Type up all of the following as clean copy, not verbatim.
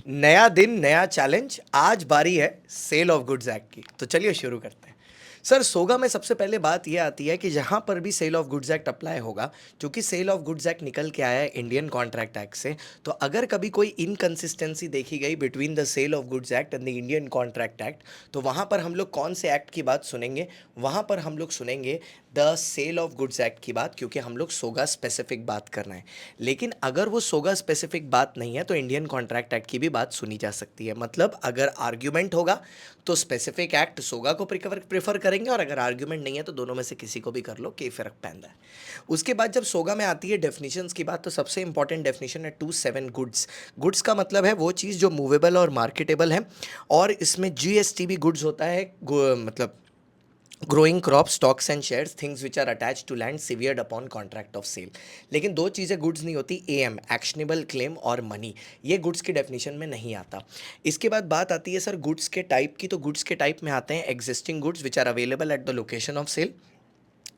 नया दिन नया चैलेंज। आज बारी है सेल ऑफ गुड्स एक्ट की, तो चलिए शुरू करते हैं। सर, सोगा में सबसे पहले बात यह आती है कि जहां पर भी sale of goods act apply होगा, क्योंकि सेल ऑफ गुड्स एक्ट निकल के आया है इंडियन कॉन्ट्रैक्ट एक्ट से, तो अगर कभी कोई इनकंसिस्टेंसी देखी गई between the sale of goods act and the Indian contract act, तो वहां पर हम लोग कौन से एक्ट की बात सुनेंगे? वहां पर हम लोग सुनेंगे the sale of goods act की बात, क्योंकि हम लोग सोगा स्पेसिफिक बात करना है। लेकिन अगर वो सोगा स्पेसिफिक बात नहीं है तो इंडियन कॉन्ट्रैक्ट एक्ट की भी बात सुनी जा सकती है। मतलब अगर आर्ग्यूमेंट होगा तो स्पेसिफिक एक्ट सोगा को प्रेफर करेंगे, और अगर आर्ग्यूमेंट नहीं है तो दोनों में से किसी को भी कर लो, के फर्क पैंदा है। उसके बाद जब सोगा में आती है डेफिनेशंस की बात, तो सबसे इंपॉर्टेंट डेफिनेशन है 27 गुड्स। गुड्स का मतलब है वो चीज़ जो मूवेबल और मार्केटेबल है, और इसमें जीएसटी भी गुड्स होता है, मतलब growing crop, stocks and shares, things which are attach to land severed upon contract of sale. लेकिन दो चीज़ें गुड्स नहीं होती, एएम एक्शनेबल क्लेम और मनी, ये गुड्स की डेफिनेशन में नहीं आता। इसके बाद बात आती है सर गुड्स के टाइप की, तो गुड्स के टाइप में आते हैं existing goods which are available at the location of sale,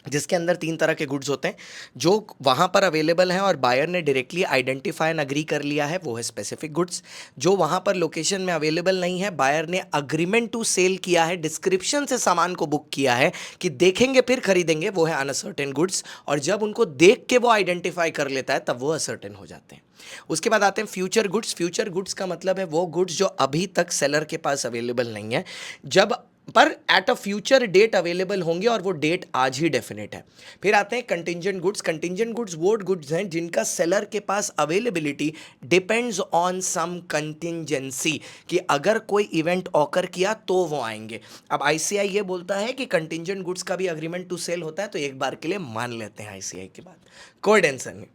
जिसके अंदर तीन तरह के गुड्स होते हैं। जो वहाँ पर अवेलेबल हैं और बायर ने डायरेक्टली आइडेंटिफाई एंड अग्री कर लिया है, वो है स्पेसिफिक गुड्स। जो वहाँ पर लोकेशन में अवेलेबल नहीं है, बायर ने अग्रीमेंट टू सेल किया है, डिस्क्रिप्शन से सामान को बुक किया है कि देखेंगे फिर खरीदेंगे, वो है अनसर्टेन गुड्स। और जब उनको देख के वो आइडेंटिफाई कर लेता है तब वो असर्टेन हो जाते हैं। उसके बाद आते हैं फ्यूचर गुड्स। फ्यूचर गुड्स का मतलब है वो गुड्स जो अभी तक सेलर के पास अवेलेबल नहीं है, जब पर at a future date available होंगे, और वो डेट आज ही डेफिनेट है। फिर आते हैं कंटिंजेंट गुड्स। कंटिंजेंट गुड्स वो गुड्स हैं जिनका सेलर के पास availability depends on some contingency, कि अगर कोई इवेंट ऑकर किया तो वो आएंगे। अब आईसीआई ये बोलता है कि कंटिंजेंट गुड्स का भी अग्रीमेंट टू सेल होता है, तो एक बार के लिए मान लेते हैं आईसीआई की बात, कोई टेंशन नहीं।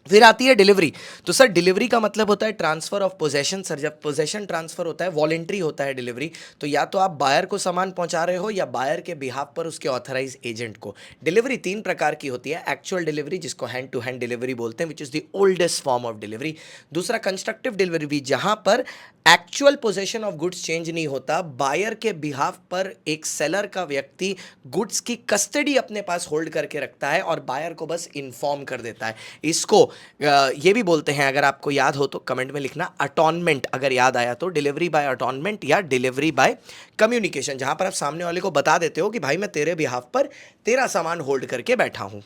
फिर आती है डिलीवरी। तो सर डिलीवरी का मतलब होता है ट्रांसफर ऑफ पोजेशन। सर जब पोजेशन ट्रांसफर होता है, वॉलेंट्री होता है डिलीवरी, तो या तो आप बायर को सामान पहुंचा रहे हो या बायर के बिहाफ पर उसके ऑथराइज एजेंट को। डिलीवरी तीन प्रकार की होती है। एक्चुअल डिलीवरी, जिसको हैंड टू हैंड डिलीवरी बोलते हैं, which is the oldest form of delivery. दूसरा कंस्ट्रक्टिव डिलीवरी, जहां पर actual possession of goods change नहीं होता, बायर के बिहाफ पर एक सेलर का व्यक्ति गुड्स की कस्टडी अपने पास होल्ड करके रखता है और बायर को बस इन्फॉर्म कर देता है। इसको ये भी बोलते हैं, अगर आपको याद हो तो कमेंट में लिखना, अटॉनमेंट। अगर याद आया तो डिलीवरी बाय अटॉनमेंट या डिलीवरी बाय कम्युनिकेशन, जहां पर आप सामने वाले को बता देते हो कि भाई मैं तेरे बिहाफ पर तेरा सामान होल्ड करके बैठा हूं।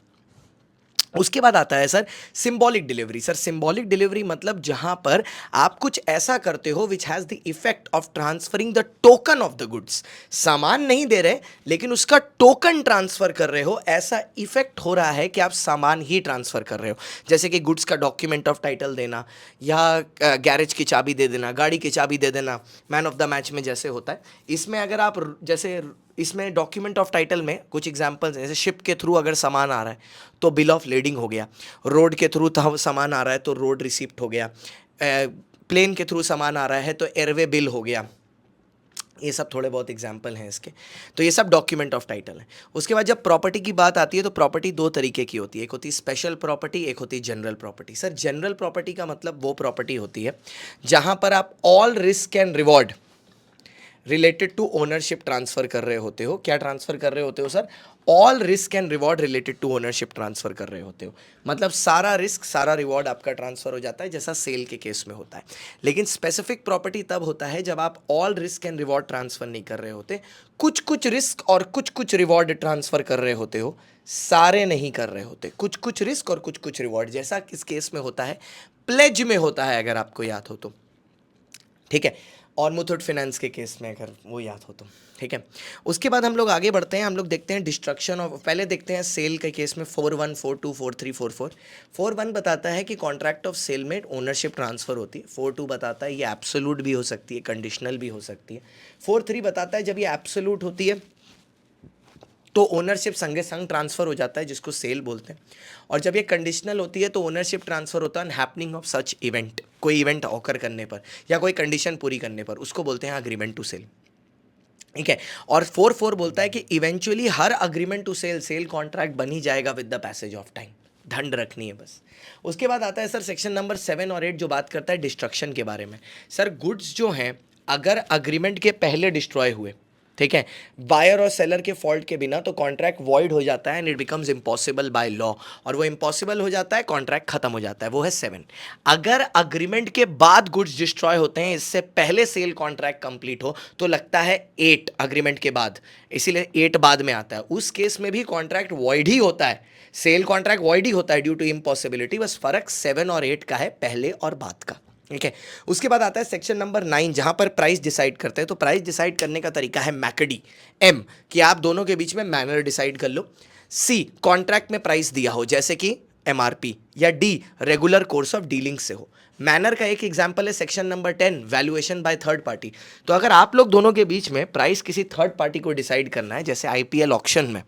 उसके बाद आता है sir symbolic delivery. Sir symbolic delivery मतलब जहां पर आप कुछ ऐसा करते हो which has the effect of transferring the token of the goods. सामान नहीं दे रहे लेकिन उसका टोकन ट्रांसफर कर रहे हो, ऐसा इफेक्ट हो रहा है कि आप सामान ही ट्रांसफर कर रहे हो। जैसे कि गुड्स का डॉक्यूमेंट ऑफ टाइटल देना, या गैरेज की चाबी दे देना, गाड़ी की चाबी दे देना, मैन ऑफ द मैच में जैसे होता है। इसमें अगर आप जैसे इसमें डॉक्यूमेंट ऑफ टाइटल में कुछ एग्जांपल्स हैं, जैसे शिप के थ्रू अगर सामान आ रहा है तो बिल ऑफ लेडिंग हो गया, रोड के थ्रू सामान आ रहा है तो रोड रिसिप्ट हो गया, प्लेन के थ्रू सामान आ रहा है तो एयरवे बिल हो गया। ये सब थोड़े बहुत एग्जाम्पल हैं इसके। तो ये सब डॉक्यूमेंट ऑफ टाइटल है। उसके बाद जब प्रॉपर्टी की बात आती है तो प्रॉपर्टी दो तरीके की होती है, एक होती है स्पेशल प्रॉपर्टी, एक होती है general property. Sir general property का मतलब वो प्रॉपर्टी होती है जहां पर आप all risk and reward related to ownership transfer कर रहे होते हो। क्या ट्रांसफर कर रहे होते हो sir? All risk and reward related to ownership transfer कर रहे होते हो। मतलब सारा रिस्क सारा रिवॉर्ड आपका ट्रांसफर हो जाता है, जैसा सेल के केस में होता है। लेकिन स्पेसिफिक प्रॉपर्टी तब होता है जब आप all risk and reward transfer नहीं कर रहे होते, कुछ कुछ रिस्क और कुछ कुछ रिवॉर्ड ट्रांसफर कर रहे होते हो, सारे नहीं कर रहे होते। कुछ कुछ रिस्क और कुछ कुछ रिवॉर्ड, जैसा किस केस में होता है, प्लेज में होता है, अगर आपको याद हो तो। ठीक है, और मुथूट फाइनेंस के केस में अगर वो याद हो तो। ठीक है, उसके बाद हम लोग आगे बढ़ते हैं। हम लोग देखते हैं डिस्ट्रक्शन ऑफ, पहले देखते हैं सेल के केस में 41, 42, 43, 44। 41 बताता है कि कॉन्ट्रैक्ट ऑफ सेल में ओनरशिप ट्रांसफर होती है। 42 बताता है ये एब्सोल्यूट भी हो सकती है, कंडीशनल भी हो सकती है। 43 बताता है जब ये एब्सोल्यूट होती है तो ओनरशिप संगे संग ट्रांसफर हो जाता है, जिसको सेल बोलते हैं। और जब ये कंडीशनल होती है तो ओनरशिप ट्रांसफर होता है हैपनिंग ऑफ सच इवेंट, कोई इवेंट ऑकर करने पर या कोई कंडीशन पूरी करने पर, उसको बोलते हैं अग्रीमेंट टू सेल। ठीक है, और 44 बोलता है कि इवेंचुअली हर agreement to sell sale contract बन ही जाएगा with the passage of time, ढंड रखनी है बस। उसके बाद आता है सर सेक्शन नंबर 7 और 8 जो बात करता है डिस्ट्रक्शन के बारे में। सर गुड्स जो हैं अगर अग्रीमेंट के पहले डिस्ट्रॉय हुए ठीक है, बायर और सेलर के फॉल्ट के बिना तो कॉन्ट्रैक्ट वॉइड हो जाता है and it becomes impossible by law, और वो इम्पॉसिबल हो जाता है, कॉन्ट्रैक्ट खत्म हो जाता है, वो है 7। अगर अग्रीमेंट के बाद गुड्स डिस्ट्रॉय होते हैं, इससे पहले सेल कॉन्ट्रैक्ट कंप्लीट हो, तो लगता है 8 अग्रीमेंट के बाद, इसीलिए 8 बाद में आता है। उस केस में भी कॉन्ट्रैक्ट वॉइड ही होता है, सेल कॉन्ट्रैक्ट वॉइड ही होता है ड्यू टू इम्पॉसिबिलिटी, बस फर्क 7 और 8 का है, पहले और बाद का। ठीक है, उसके बाद आता है सेक्शन नंबर 9, जहां पर प्राइस डिसाइड करते हैं। तो प्राइस डिसाइड करने का तरीका है मैकडी। एम, कि आप दोनों के बीच में मैनर डिसाइड कर लो। सी, कॉन्ट्रैक्ट में प्राइस दिया हो, जैसे कि एमआरपी, या D, regular course of dealing से हो। मैनर का एक एग्जांपल है section number 10, valuation by third party. तो अगर आप लोग दोनों के बीच में प्राइस किसी थर्ड पार्टी को डिसाइड करना है, जैसे आईपीएल ऑक्शन में,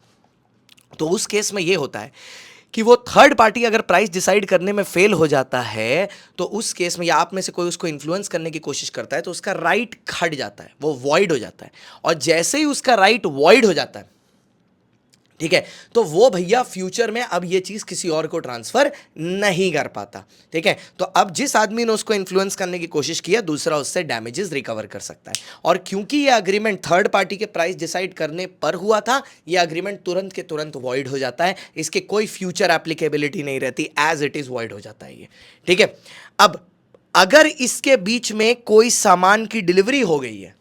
तो उस केस में ये होता है कि वो थर्ड पार्टी अगर प्राइस डिसाइड करने में फेल हो जाता है, तो उस केस में, या आप में से कोई उसको इन्फ्लुएंस करने की कोशिश करता है, तो उसका राइट हट जाता है, वो वॉइड हो जाता है। और जैसे ही उसका राइट वॉइड हो जाता है, ठीक है, तो वो भैया फ्यूचर में अब ये चीज किसी और को ट्रांसफर नहीं कर पाता। ठीक है, तो अब जिस आदमी ने उसको इन्फ्लुएंस करने की कोशिश किया, दूसरा उससे डैमेजेस रिकवर कर सकता है। और क्योंकि ये अग्रीमेंट थर्ड पार्टी के प्राइस डिसाइड करने पर हुआ था, ये अग्रीमेंट तुरंत के तुरंत वॉइड हो जाता है, इसके कोई फ्यूचर एप्लीकेबिलिटी नहीं रहती, एज इट इज वॉइड हो जाता है ये। ठीक है, अब अगर इसके बीच में कोई सामान की डिलीवरी हो गई है,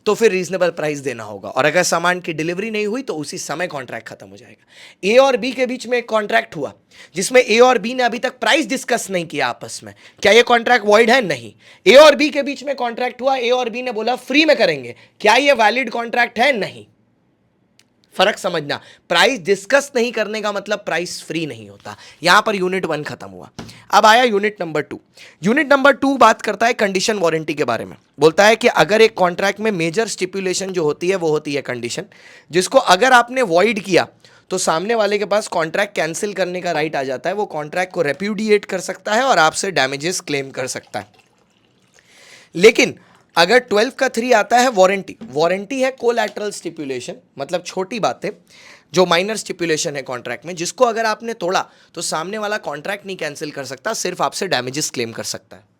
तो फिर रीजनेबल प्राइस देना होगा, और अगर सामान की डिलीवरी नहीं हुई तो उसी समय कॉन्ट्रैक्ट खत्म हो जाएगा। ए और बी के बीच में एक कॉन्ट्रैक्ट हुआ, जिसमें ए और बी ने अभी तक प्राइस डिस्कस नहीं किया आपस में, क्या ये कॉन्ट्रैक्ट वॉइड है? नहीं। ए और बी के बीच में कॉन्ट्रैक्ट हुआ, ए और बी ने बोला फ्री में करेंगे, क्या ये वैलिड कॉन्ट्रैक्ट है? नहीं। फर्क समझना, प्राइस डिस्कस नहीं करने का मतलब प्राइस फ्री नहीं होता। यहां पर यूनिट 1 खत्म हुआ। अब आया यूनिट नंबर 2। यूनिट नंबर 2 बात करता है कंडीशन वारंटी के बारे में। बोलता है कि अगर एक कॉन्ट्रैक्ट में मेजर स्टिपुलेशन जो होती है, वो होती है कंडीशन, जिसको अगर आपने वॉइड किया तो सामने वाले के पास कॉन्ट्रैक्ट कैंसिल करने का राइट आ जाता है, वो कॉन्ट्रैक्ट को रेप्यूडिएट कर सकता है और आपसे डैमेजेस क्लेम कर सकता है। लेकिन अगर 12 का 3 आता है वारंटी, वारंटी है कोलैटरल स्टिपुलेशन, मतलब छोटी बातें जो माइनर स्टिपुलेशन है कॉन्ट्रैक्ट में, जिसको अगर आपने तोड़ा तो सामने वाला कॉन्ट्रैक्ट नहीं कैंसिल कर सकता, सिर्फ आपसे डैमेजेस क्लेम कर सकता है।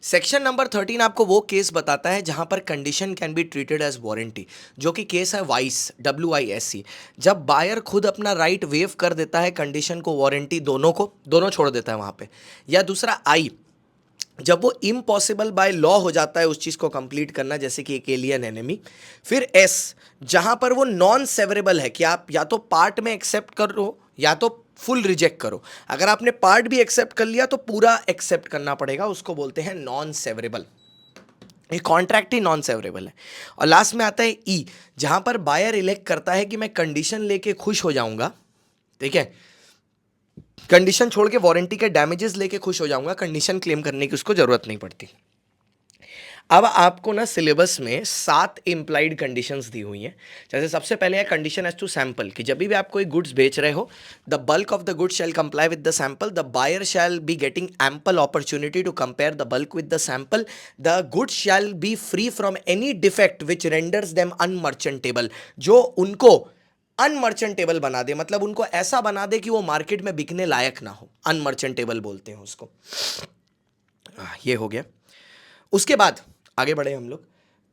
सेक्शन नंबर 13 आपको वो केस बताता है जहां पर condition can be treated as warranty, जो कि केस है वाइस, WISE। जब बायर खुद अपना राइट वेव कर देता है, कंडीशन को, वारंटी, दोनों छोड़ देता है वहां पे। या दूसरा आई, जब वो इम्पॉसिबल बाय लॉ हो जाता है उस चीज को कंप्लीट करना, जैसे कि एक एलियन एनिमी। फिर एस, जहां पर वो नॉन सेवरेबल है, कि आप या तो पार्ट में एक्सेप्ट करो या तो फुल रिजेक्ट करो। अगर आपने पार्ट भी एक्सेप्ट कर लिया तो पूरा एक्सेप्ट करना पड़ेगा, उसको बोलते हैं नॉन सेवरेबल। ये कॉन्ट्रैक्ट ही नॉन सेवरेबल है। और लास्ट में आता है ई, जहां पर बायर इलेक्ट करता है कि मैं कंडीशन लेके खुश हो जाऊंगा, ठीक है, कंडीशन छोड़ के वारंटी के डैमेजेस लेके खुश हो जाऊंगा, कंडीशन क्लेम करने की उसको जरूरत नहीं पड़ती। अब आपको ना सिलेबस में 7 इंप्लाइड कंडीशंस दी हुई हैं। जैसे सबसे पहले है कंडीशन एज टू सैंपल, कि जब भी आप कोई गुड्स बेच रहे हो, the bulk of the goods shall comply with the sample, the buyer shall be getting ample opportunity to compare the bulk with the sample, the goods shall be free from any defect which renders them unmerchantable, जो उनको अनमर्चेंटेबल बना दे, मतलब उनको ऐसा बना दे कि वो market में बिकने लायक ना हो, अनमर्चेंटेबल बोलते हैं उसको। ये हो गया। उसके बाद आगे बढ़े हम लोग,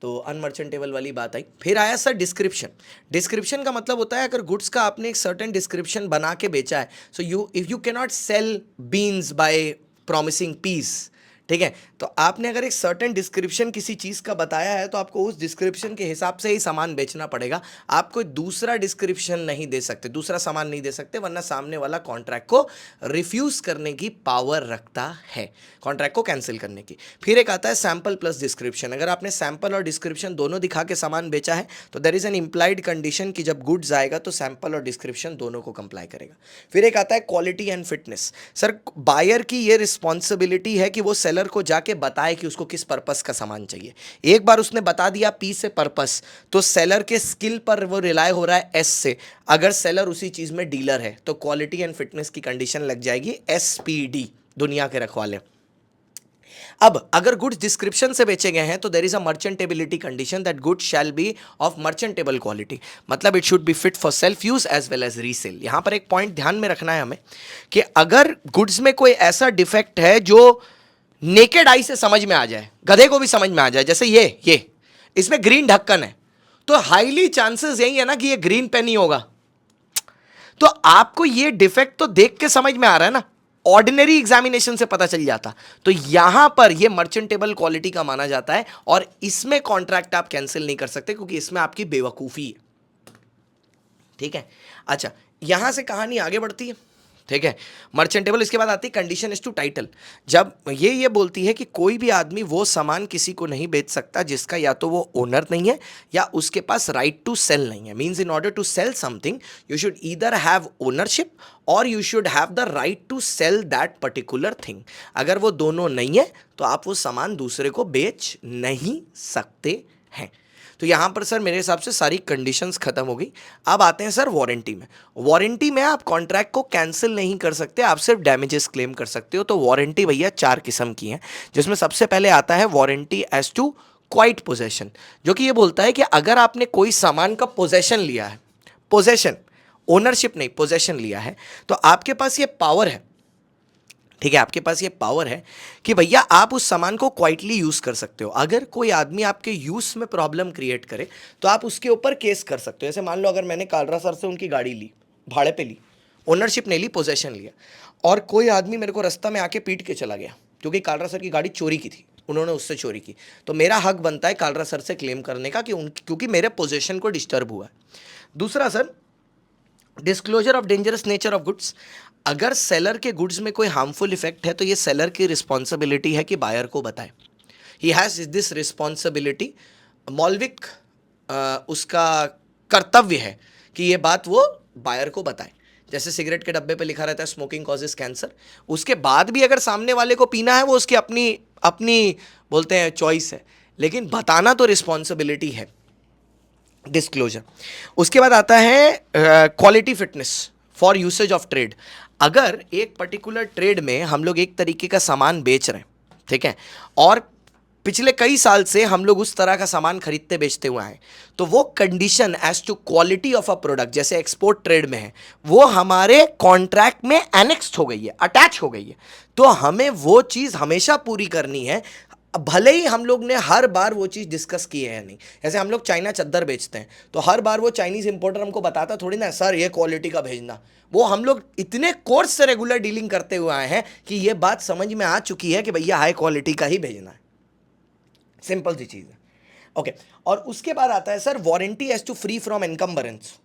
तो अनमर्चेंटेबल वाली बात आई। फिर आया सर डिस्क्रिप्शन। डिस्क्रिप्शन का मतलब होता है अगर गुड्स का आपने एक सर्टेन डिस्क्रिप्शन बना के बेचा है, so if you can not sell beans by promising peas, ठीक है, तो आपने अगर एक सर्टेन डिस्क्रिप्शन किसी चीज़ का बताया है, तो आपको उस डिस्क्रिप्शन के हिसाब से ही सामान बेचना पड़ेगा। आप कोई दूसरा डिस्क्रिप्शन नहीं दे सकते, दूसरा सामान नहीं दे सकते, वरना सामने वाला कॉन्ट्रैक्ट को रिफ्यूज़ करने की पावर रखता है, कॉन्ट्रैक्ट को कैंसिल करने की। फिर एक आता है सैंपल प्लस डिस्क्रिप्शन। अगर आपने सैंपल और डिस्क्रिप्शन दोनों दिखा के सामान बेचा है, तो there is an implied condition कि जब गुड्स आएगा तो सैंपल और डिस्क्रिप्शन दोनों को कंप्लाई करेगा। फिर एक आता है quality and fitness. Sir buyer की ये रिस्पॉन्सिबिलिटी है कि वो सेलर को जाके बताए कि उसको किस पर्पस का सामान चाहिए। एक बार उसने बता दिया पी से पर्पस, तो सेलर के स्किल पर वो रिलाय हो रहा है एस से। अगर सेलर उसी चीज में डीलर है तो क्वालिटी एंड फिटनेस की कंडीशन लग जाएगी SPD, दुनिया के रखवाले। अब अगर गुड्स डिस्क्रिप्शन से बेचे गए हैं तो there is a merchantability condition that goods shall be of merchantable quality, मतलब it should be fit for self use as well as resale. यहां पर एक पॉइंट ध्यान में रखना है हमें कि अगर गुड्स में कोई ऐसा डिफेक्ट है जो नेकेड आई से समझ में आ जाए, गधे को भी समझ में आ जाए, जैसे ये इसमें ग्रीन ढक्कन है, तो हाईली चांसेस यही है ना कि ये ग्रीन पेन ही होगा। तो आपको ये डिफेक्ट तो देख के समझ में आ रहा है ना, ऑर्डिनरी एग्जामिनेशन से पता चल जाता। तो यहां पर ये मर्चेंटेबल क्वालिटी का माना जाता है, और इसमें कॉन्ट्रैक्ट आप कैंसिल नहीं कर सकते क्योंकि इसमें आपकी बेवकूफी है। ठीक है, अच्छा यहां से कहानी आगे बढ़ती है। ठीक है, मर्चेंटेबल, इसके बाद आती है कंडीशन इज टू टाइटल। जब ये बोलती है कि कोई भी आदमी वो सामान किसी को नहीं बेच सकता जिसका या तो वो ओनर नहीं है या उसके पास राइट टू सेल नहीं है। Means in order to sell something you should either have ownership और you should have the right to sell that particular thing. अगर वो दोनों नहीं है तो आप वो सामान दूसरे को बेच नहीं सकते हैं। तो यहाँ पर सर मेरे हिसाब से सारी कंडीशंस खत्म हो गई। अब आते हैं सर वारंटी में। वारंटी में आप कॉन्ट्रैक्ट को कैंसिल नहीं कर सकते, आप सिर्फ डैमेजेस क्लेम कर सकते हो। तो वारंटी भैया 4 किस्म की हैं, जिसमें सबसे पहले आता है warranty as to quiet possession, जो कि ये बोलता है कि अगर आपने कोई सामान का पोजेशन लिया है, पोजेशन ओनरशिप नहीं, पोजेशन लिया है, तो आपके पास ये पावर है, ठीक है, आपके पास ये पावर है कि भैया आप उस सामान को क्वाइटली यूज़ कर सकते हो। अगर कोई आदमी आपके यूज़ में प्रॉब्लम क्रिएट करे तो आप उसके ऊपर केस कर सकते हो। जैसे मान लो अगर मैंने कालरा सर से उनकी गाड़ी ली, भाड़े पे ली, ओनरशिप नहीं ली, पोजेशन लिया, और कोई आदमी मेरे को रास्ता में आके पीट के चला गया क्योंकि कालरा सर की गाड़ी चोरी की थी, उन्होंने उससे चोरी की, तो मेरा हक बनता है कालरा सर से क्लेम करने का कि क्योंकि मेरे पोजेशन को डिस्टर्ब हुआ है। दूसरा sir, disclosure of dangerous nature of goods. अगर सेलर के गुड्स में कोई हार्मफुल इफेक्ट है तो ये सेलर की रिस्पॉन्सिबिलिटी है कि बायर को बताए। He has this responsibility. मौलविक उसका कर्तव्य है कि ये बात वो बायर को बताए। जैसे सिगरेट के डब्बे पे लिखा रहता है स्मोकिंग कॉजेज कैंसर, उसके बाद भी अगर सामने वाले को पीना है वो उसकी अपनी अपनी बोलते हैं चॉइस है, लेकिन बताना तो रिस्पॉन्सिबिलिटी है, डिस्क्लोजर। उसके बाद आता है quality fitness for usage of trade. अगर एक पर्टिकुलर ट्रेड में हम लोग एक तरीके का सामान बेच रहे हैं, ठीक है, और पिछले कई साल से हम लोग उस तरह का सामान खरीदते बेचते हुए हैं, तो वो condition as to quality of a product जैसे एक्सपोर्ट ट्रेड में है, वो हमारे कॉन्ट्रैक्ट में एनेक्स्ड हो गई है, अटैच हो गई है। तो हमें वो चीज़ हमेशा पूरी करनी है, भले ही हम लोग ने हर बार वो चीज़ डिस्कस की है या नहीं। जैसे हम लोग चाइना चद्दर बेचते हैं तो हर बार वो चाइनीज़ इंपोर्टर हमको बताता थोड़ी ना सर ये क्वालिटी का भेजना। वो हम लोग इतने कोर्स से रेगुलर डीलिंग करते हुए आए हैं कि ये बात समझ में आ चुकी है कि भैया हाई क्वालिटी का ही भेजना है, सिंपल सी चीज़ है। ओके, और उसके बाद आता है sir warranty as to free from encumbrance.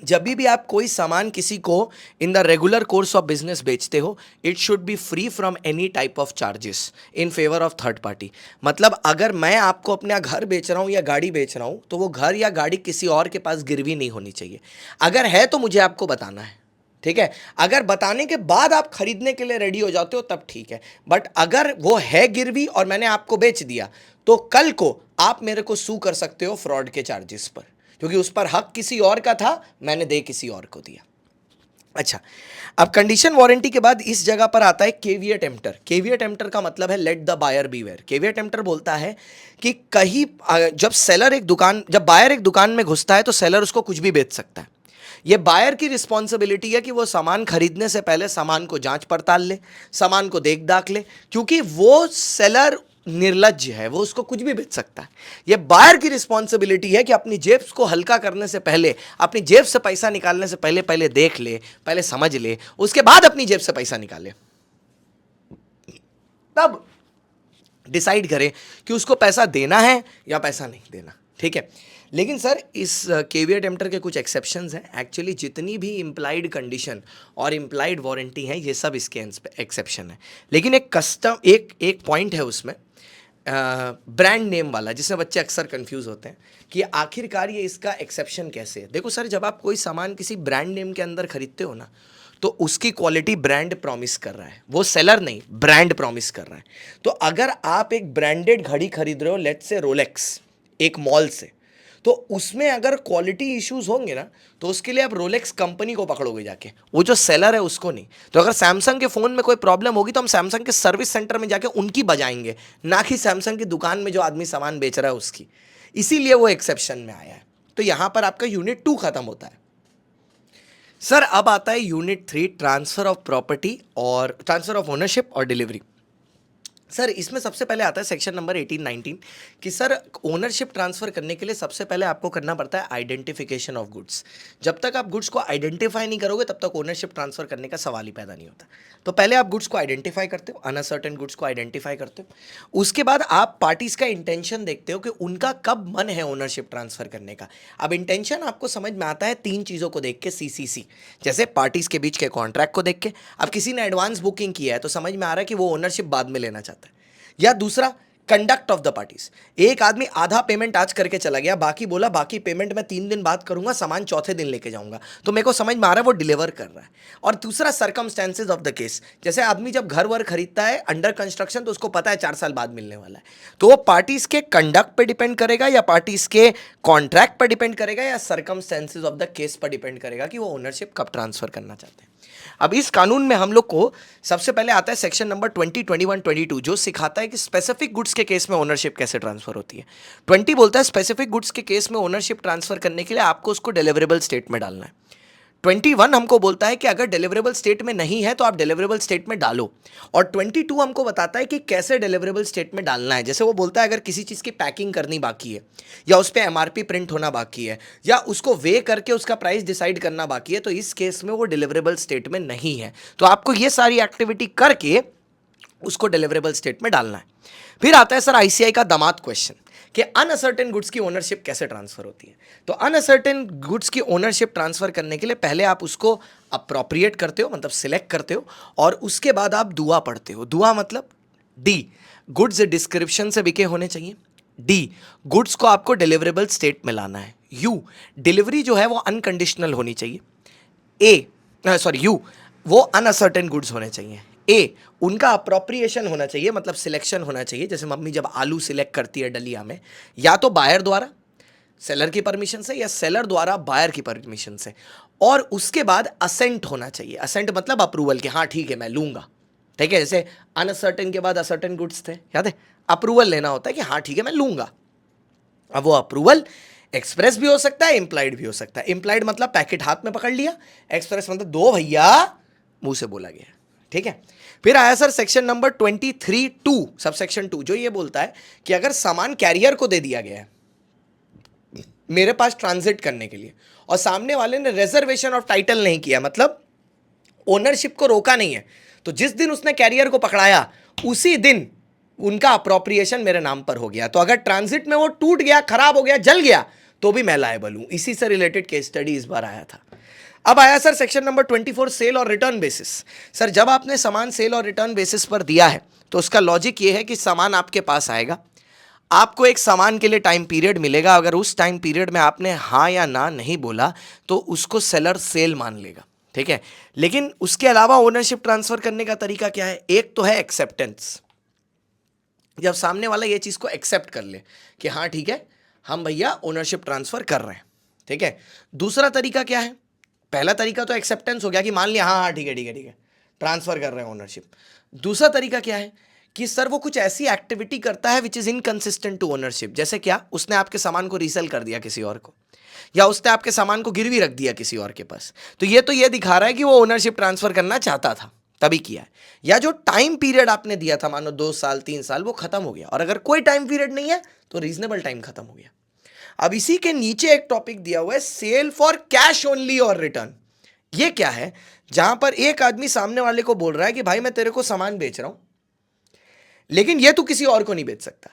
जब भी आप कोई सामान किसी को in the regular course of business बेचते हो, it should be free from any type of charges in favour of third party. मतलब अगर मैं आपको अपना घर बेच रहा हूँ या गाड़ी बेच रहा हूँ तो वो घर या गाड़ी किसी और के पास गिरवी नहीं होनी चाहिए। अगर है तो मुझे आपको बताना है, ठीक है। अगर बताने के बाद आप खरीदने के लिए रेडी हो जाते हो तब ठीक है, बट अगर वो है गिरवी और मैंने आपको बेच दिया तो कल को आप मेरे को सू कर सकते हो फ्रॉड के चार्जेस पर, क्योंकि उस पर हक किसी और का था, मैंने दे किसी और को दिया। अच्छा, अब कंडीशन वारंटी के बाद इस जगह पर आता है केविएट एम्प्टर। केविएट एम्प्टर का मतलब है let the buyer beware. Caveat emptor बोलता है कि कहीं जब बायर एक दुकान में घुसता है तो सेलर उसको कुछ भी बेच सकता है। ये बायर की रिस्पॉन्सिबिलिटी है कि वो सामान खरीदने से पहले सामान को जांच पड़ताल ले, सामान को देख दाख ले, क्योंकि वो सेलर निर्लज्ज है, वो उसको कुछ भी बेच सकता है। ये बायर की रिस्पॉन्सिबिलिटी है कि अपनी जेब को हल्का करने से पहले, अपनी जेब से पैसा निकालने से पहले पहले देख ले, पहले समझ ले, उसके बाद अपनी जेब से पैसा निकाले, तब डिसाइड करे कि उसको पैसा देना है या पैसा नहीं देना, ठीक है। लेकिन सर इस केविएट एम्प्टर के कुछ एक्सेप्शंस हैं। एक्चुअली जितनी भी इम्प्लाइड कंडीशन और इम्प्लाइड वारंटी हैं ये सब इसके एक्सेप्शन है। लेकिन एक पॉइंट है उसमें ब्रांड नेम वाला, जिसमें बच्चे अक्सर कंफ्यूज होते हैं कि आखिरकार ये इसका एक्सेप्शन कैसे है। देखो सर, जब आप कोई सामान किसी ब्रांड नेम के अंदर खरीदते हो ना, तो उसकी क्वालिटी ब्रांड प्रॉमिस कर रहा है, वो सेलर नहीं, ब्रांड प्रॉमिस कर रहा है। तो अगर आप एक ब्रांडेड घड़ी खरीद रहे हो, लेट्स से रोलेक्स, एक मॉल से, तो उसमें अगर क्वालिटी इश्यूज होंगे ना, तो उसके लिए आप रोलेक्स कंपनी को पकड़ोगे जाके, वो जो सेलर है उसको नहीं। तो अगर सैमसंग के फ़ोन में कोई प्रॉब्लम होगी तो हम सैमसंग के सर्विस सेंटर में जाके उनकी बजाएंगे, ना कि सैमसंग की दुकान में जो आदमी सामान बेच रहा है उसकी। इसीलिए वो एक्सेप्शन में आया है। तो यहाँ पर आपका यूनिट 2 खत्म होता है। सर अब आता है यूनिट 3, ट्रांसफर ऑफ प्रॉपर्टी और ट्रांसफर ऑफ ओनरशिप और डिलीवरी। सर इसमें सबसे पहले आता है सेक्शन नंबर 18-19 कि सर ओनरशिप ट्रांसफर करने के लिए सबसे पहले आपको करना पड़ता है आइडेंटिफिकेशन ऑफ गुड्स। जब तक आप गुड्स को आइडेंटिफाई नहीं करोगे तब तक ओनरशिप ट्रांसफर करने का सवाल ही पैदा नहीं होता। तो पहले आप गुड्स को आइडेंटिफाई करते हो, अनसर्टेन गुड्स को आइडेंटिफाई करते हो। उसके बाद आप पार्टीज का इंटेंशन देखते हो कि उनका कब मन है ओनरशिप ट्रांसफर करने का। अब इंटेंशन आपको समझ में आता है 3 चीज़ों को देख के, सीसीसी, जैसे पार्टीज के बीच के कॉन्ट्रैक्ट को देख के। अब किसी ने एडवांस बुकिंग किया है तो समझ में आ रहा है कि वो ओनरशिप बाद में लेना चाहता है। या दूसरा, कंडक्ट ऑफ द पार्टीज। एक आदमी आधा पेमेंट आज करके चला गया, बाकी बोला बाकी पेमेंट मैं 3 दिन बाद करूंगा, सामान चौथे दिन लेके जाऊंगा, तो मेरे को समझ में आ रहा है वो डिलीवर कर रहा है। और दूसरा, सर्कमस्टेंसेज ऑफ द केस। जैसे आदमी जब घर वर खरीदता है अंडर कंस्ट्रक्शन तो उसको पता है 4 साल बाद मिलने वाला है, तो वो पार्टीज के कंडक्ट पे डिपेंड करेगा या पार्टीज के कॉन्ट्रैक्ट पर डिपेंड करेगा या सर्कमस्टेंसेज ऑफ द केस पर डिपेंड करेगा कि वो ओनरशिप कब ट्रांसफर करना चाहते हैं। अब इस कानून में हम लोग को सबसे पहले आता है सेक्शन नंबर 20, 21, 22 जो सिखाता है कि स्पेसिफिक गुड्स के केस में ओनरशिप कैसे ट्रांसफर होती है। 20 बोलता है स्पेसिफिक गुड्स के केस में ओनरशिप ट्रांसफर करने के लिए आपको उसको डिलीवरेबल स्टेट में डालना है। 21 हमको बोलता है कि अगर डिलीवरेबल स्टेट में नहीं है तो आप डिलीवरेबल स्टेट में डालो। और 22 हमको बताता है कि कैसे डिलीवरेबल स्टेट में डालना है। जैसे वो बोलता है अगर किसी चीज़ की पैकिंग करनी बाकी है, या उस पर एमआरपी प्रिंट होना बाकी है, या उसको वे करके उसका प्राइस डिसाइड करना बाकी है, तो इस केस में वो डिलीवरेबल स्टेट में नहीं है। तो आपको ये सारी एक्टिविटी करके उसको डिलीवरेबल स्टेट में डालना है। फिर आता है सर आईसीआई का दामाद क्वेश्चन कि अनअसर्टेन गुड्स की ओनरशिप कैसे ट्रांसफर होती है। तो अनअसर्टेन गुड्स की ओनरशिप ट्रांसफर करने के लिए पहले आप उसको अप्रोप्रिएट करते हो, मतलब सिलेक्ट करते हो, और उसके बाद आप दुआ पढ़ते हो। दुआ मतलब डी, गुड्स डिस्क्रिप्शन से बिके होने चाहिए। डी, गुड्स को आपको डिलीवरेबल स्टेट में लाना है। यू, डिलीवरी जो है वो अनकंडीशनल होनी चाहिए। यू, वो अनअसर्टेन गुड्स होने चाहिए। ए, उनका अप्रोप्रिएशन होना चाहिए, मतलब सिलेक्शन होना चाहिए। जैसे मम्मी जब आलू सिलेक्ट करती है डलिया में, या तो बायर द्वारा सेलर की परमिशन से, या सेलर द्वारा बायर की परमिशन से। और उसके बाद असेंट होना चाहिए। असेंट मतलब अप्रूवल के, हाँ ठीक है मैं लूंगा, ठीक है। जैसे अनसर्टेन के बाद असर्टेन गुड्स थे, याद है, अप्रूवल लेना होता है कि हाँ ठीक है मैं लूंगा। अब वो अप्रूवल एक्सप्रेस भी हो सकता है, इंप्लाइड भी हो सकता है। इंप्लाइड मतलब पैकेट हाथ में पकड़ लिया, एक्सप्रेस मतलब दो भैया मुंह से बोला गया, ठीक है। फिर आया sir section number 23(2) sub section 2, जो ये बोलता है कि अगर सामान कैरियर को दे दिया गया है मेरे पास ट्रांजिट करने के लिए, और सामने वाले ने रिजर्वेशन ऑफ टाइटल नहीं किया, मतलब ओनरशिप को रोका नहीं है, तो जिस दिन उसने कैरियर को पकड़ाया उसी दिन उनका अप्रोप्रिएशन मेरे नाम पर हो गया। तो अगर ट्रांजिट में वो टूट गया, खराब हो गया, जल गया, तो भी मैं लायबल हूं। इसी से रिलेटेड केस स्टडी इस बार आया था। अब आया सर सेक्शन नंबर 24, सेल और रिटर्न बेसिस। सर जब आपने सामान सेल और रिटर्न बेसिस पर दिया है तो उसका लॉजिक ये है कि सामान आपके पास आएगा, आपको एक सामान के लिए टाइम पीरियड मिलेगा। अगर उस टाइम पीरियड में आपने हाँ या ना नहीं बोला तो उसको सेलर सेल मान लेगा, ठीक है। लेकिन उसके अलावा ओनरशिप ट्रांसफर करने का तरीका क्या है? एक तो है एक्सेप्टेंस, जब सामने वाला ये चीज़ को एक्सेप्ट कर ले कि हाँ ठीक है हम भैया ओनरशिप ट्रांसफर कर रहे हैं, ठीक है। दूसरा तरीका क्या है? पहला तरीका तो एक्सेप्टेंस हो गया कि मान लिया हाँ हाँ ठीक है ठीक है ठीक है ट्रांसफर कर रहे हैं ओनरशिप। दूसरा तरीका क्या है कि सर वो कुछ ऐसी एक्टिविटी करता है which is inconsistent to ownership. जैसे क्या? उसने आपके सामान को रीसेल कर दिया किसी और को, या उसने आपके सामान को गिरवी रख दिया किसी और के पास, तो ये दिखा रहा है कि वो ओनरशिप ट्रांसफर करना चाहता था तभी किया है। या जो टाइम पीरियड आपने दिया था, मानो 2 साल 3 साल, वो खत्म हो गया। और अगर कोई टाइम पीरियड नहीं है तो रीजनेबल टाइम खत्म हो गया। अब इसी के नीचे एक टॉपिक दिया हुआ है सेल फॉर कैश ओनली और रिटर्न। ये क्या है? जहां पर एक आदमी सामने वाले को बोल रहा है कि भाई मैं तेरे को सामान बेच रहा हूं, लेकिन ये तू किसी और को नहीं बेच सकता।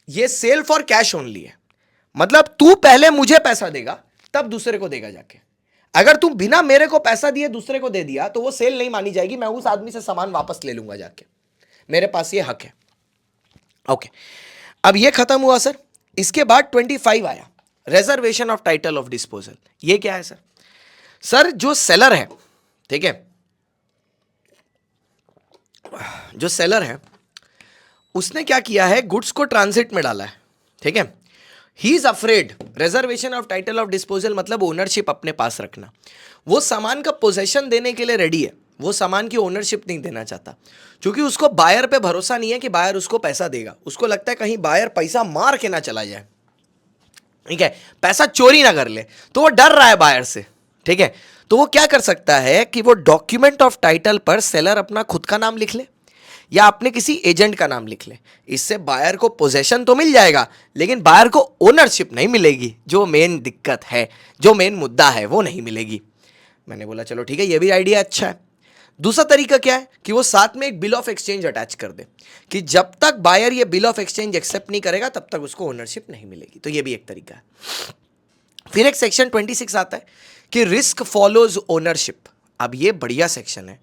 ये सेल फॉर कैश ओनली है, मतलब तू पहले मुझे पैसा देगा तब दूसरे को देगा जाके। अगर तू बिना मेरे को पैसा दिए दूसरे को दे दिया तो वो सेल नहीं मानी जाएगी, मैं उस आदमी से सामान वापस ले लूंगा जाके, मेरे पास ये हक है। ओके, अब ये खत्म हुआ सर। इसके बाद 25 आया, reservation of title of disposal. ये क्या है सर? सर जो सेलर है, ठीक है, जो सेलर है उसने क्या किया है, गुड्स को ट्रांजिट में डाला है, ठीक है। He is afraid, reservation of title of disposal मतलब ओनरशिप अपने पास रखना। वो सामान का पोजेशन देने के लिए रेडी है, वो सामान की ओनरशिप नहीं देना चाहता, क्योंकि उसको बायर पे भरोसा नहीं है कि बायर उसको पैसा देगा। उसको लगता है कहीं बायर पैसा मार के ना चला जाए, ठीक है, पैसा चोरी ना कर ले, तो वो डर रहा है बायर से, ठीक है। तो वो क्या कर सकता है कि वो डॉक्यूमेंट ऑफ टाइटल पर सेलर अपना खुद का नाम लिख ले या अपने किसी एजेंट का नाम लिख ले। इससे बायर को पोजेशन तो मिल जाएगा, लेकिन बायर को ओनरशिप नहीं मिलेगी। जो मेन दिक्कत है, जो मेन मुद्दा है, वो नहीं मिलेगी। मैंने बोला चलो ठीक है, ये भी आइडिया अच्छा है। दूसरा तरीका क्या है कि वो साथ में एक बिल ऑफ एक्सचेंज अटैच कर दे कि जब तक बायर ये बिल ऑफ एक्सचेंज एक्सेप्ट नहीं करेगा तब तक उसको ओनरशिप नहीं मिलेगी। तो ये भी एक तरीका है। फिर एक सेक्शन 26 आता है कि रिस्क फॉलोज ओनरशिप। अब ये बढ़िया सेक्शन है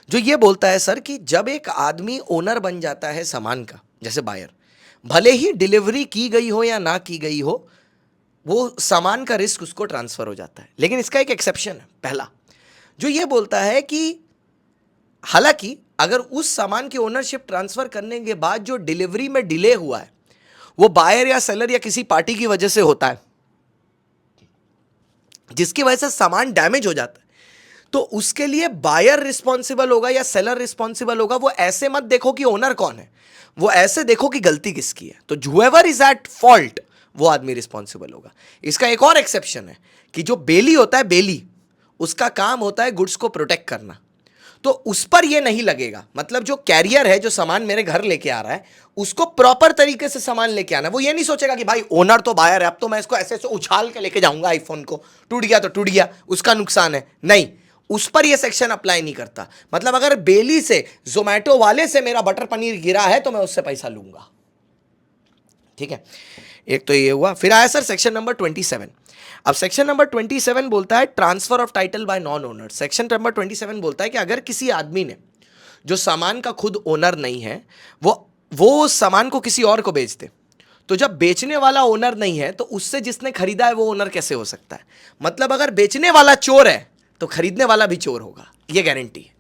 जो ये बोलता है सर कि जब एक आदमी ओनर बन जाता है सामान का, जैसे बायर, भले ही डिलीवरी की गई हो या ना की गई हो, वो सामान का रिस्क उसको ट्रांसफर हो जाता है। लेकिन इसका एक एक्सेप्शन है, पहला, जो ये बोलता है कि हालांकि अगर उस सामान की ओनरशिप ट्रांसफर करने के बाद जो डिलीवरी में डिले हुआ है वो बायर या सेलर या किसी पार्टी की वजह से होता है, जिसकी वजह से सामान डैमेज हो जाता है, तो उसके लिए बायर रिस्पॉन्सिबल होगा या सेलर रिस्पॉन्सिबल होगा। वो ऐसे मत देखो कि ओनर कौन है, वो ऐसे देखो कि गलती किसकी है। तो हुएवर इज एट फॉल्ट वो आदमी रिस्पॉन्सिबल होगा। इसका एक और एक्सेप्शन है कि जो बेली होता है, बेली, उसका काम होता है गुड्स को प्रोटेक्ट करना, तो उस पर ये नहीं लगेगा। मतलब जो कैरियर है, जो सामान मेरे घर लेके आ रहा है, उसको प्रॉपर तरीके से सामान लेके आना। वो ये नहीं सोचेगा कि भाई ओनर तो बायर है, अब तो मैं इसको ऐसे ऐसे उछाल के लेके जाऊंगा आईफोन को, टूट गया तो टूट गया, उसका नुकसान है। नहीं, उस पर ये सेक्शन अप्लाई नहीं करता। मतलब अगर बेली से, जोमैटो वाले से मेरा बटर पनीर गिरा है तो मैं उससे पैसा लूंगा। ठीक है, एक तो ये हुआ। फिर आया सर सेक्शन नंबर 27। अब सेक्शन नंबर 27 बोलता है transfer of title by non owner. Section number 27 बोलता है कि अगर किसी आदमी ने, जो सामान का खुद ओनर नहीं है, वो सामान को किसी और को बेच दे, तो जब बेचने वाला ओनर नहीं है तो उससे जिसने खरीदा है वो ओनर कैसे हो सकता है। मतलब अगर बेचने वाला चोर है तो खरीदने वाला भी चोर होगा, ये गारंटी है।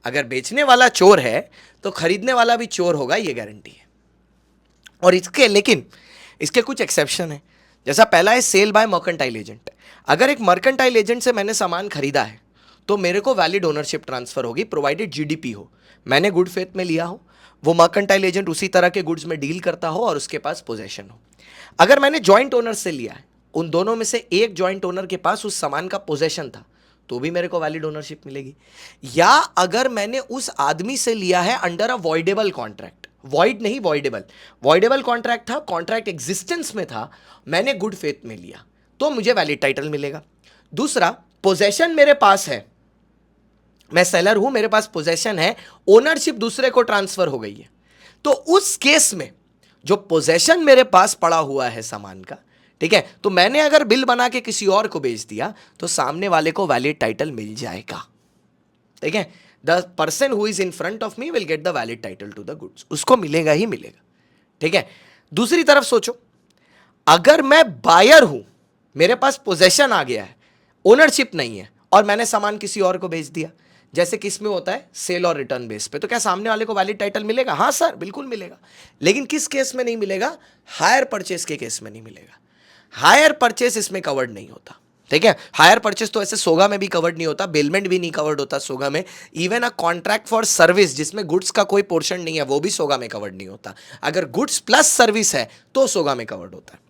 अगर बेचने वाला चोर है तो खरीदने वाला भी चोर होगा, ये गारंटी है। और लेकिन इसके कुछ एक्सेप्शन है। जैसा पहला है सेल बाय मर्केंटाइल एजेंट। अगर एक मर्केंटाइल एजेंट से मैंने सामान खरीदा है तो मेरे को वैलिड ओनरशिप ट्रांसफर होगी, प्रोवाइडेड जीडीपी हो, मैंने गुड फेथ में लिया हो, वो मर्केंटाइल एजेंट उसी तरह के गुड्स में डील करता हो और उसके पास पोजेशन हो। अगर मैंने जॉइंट ओनर से लिया है, उन दोनों में से एक जॉइंट ओनर के पास उस सामान का पोजेशन था, तो भी मेरे को वैलिड ओनरशिप मिलेगी। या अगर मैंने उस आदमी से लिया है under a voidable contract, void नहीं वॉइडेबल, वॉइडेबल कॉन्ट्रैक्ट था, कॉन्ट्रैक्ट एग्जिस्टेंस में था, मैंने गुड फेथ में लिया, तो मुझे वैलिड टाइटल मिलेगा। दूसरा, पोजेशन मेरे पास है, मैं सेलर हूं, मेरे पास पोजेशन है, ओनरशिप दूसरे को ट्रांसफर हो गई है, तो उस केस में जो पोजेशन मेरे पास पड़ा हुआ है सामान का, ठीक है, तो मैंने अगर बिल बना के किसी और को बेच दिया तो सामने वाले को वैलिड टाइटल मिल जाएगा। ठीक है, the person who is in front of me will get the valid title to the goods, उसको मिलेगा ही मिलेगा। ठीक है, दूसरी तरफ सोचो, अगर मैं बायर हूं, मेरे पास पोजेशन आ गया है, ओनरशिप नहीं है, और मैंने सामान किसी और को बेच दिया, जैसे किस में होता है, सेल और रिटर्न बेस पे, तो क्या सामने वाले को वैलिड टाइटल मिलेगा? हाँ सर, बिल्कुल मिलेगा। लेकिन किस केस में नहीं मिलेगा? हायर परचेस के केस में नहीं मिलेगा। हायर परचेस इसमें कवर्ड नहीं होता। ठीक है, हायर परचेस तो ऐसे सोगा में भी कवर्ड नहीं होता, बेलमेंट भी नहीं कवर्ड होता सोगा में, even a contract for service जिसमें गुड्स का कोई पोर्शन नहीं है वो भी सोगा में कवर्ड नहीं होता। अगर गुड्स प्लस सर्विस है तो सोगा में कवर्ड होता है।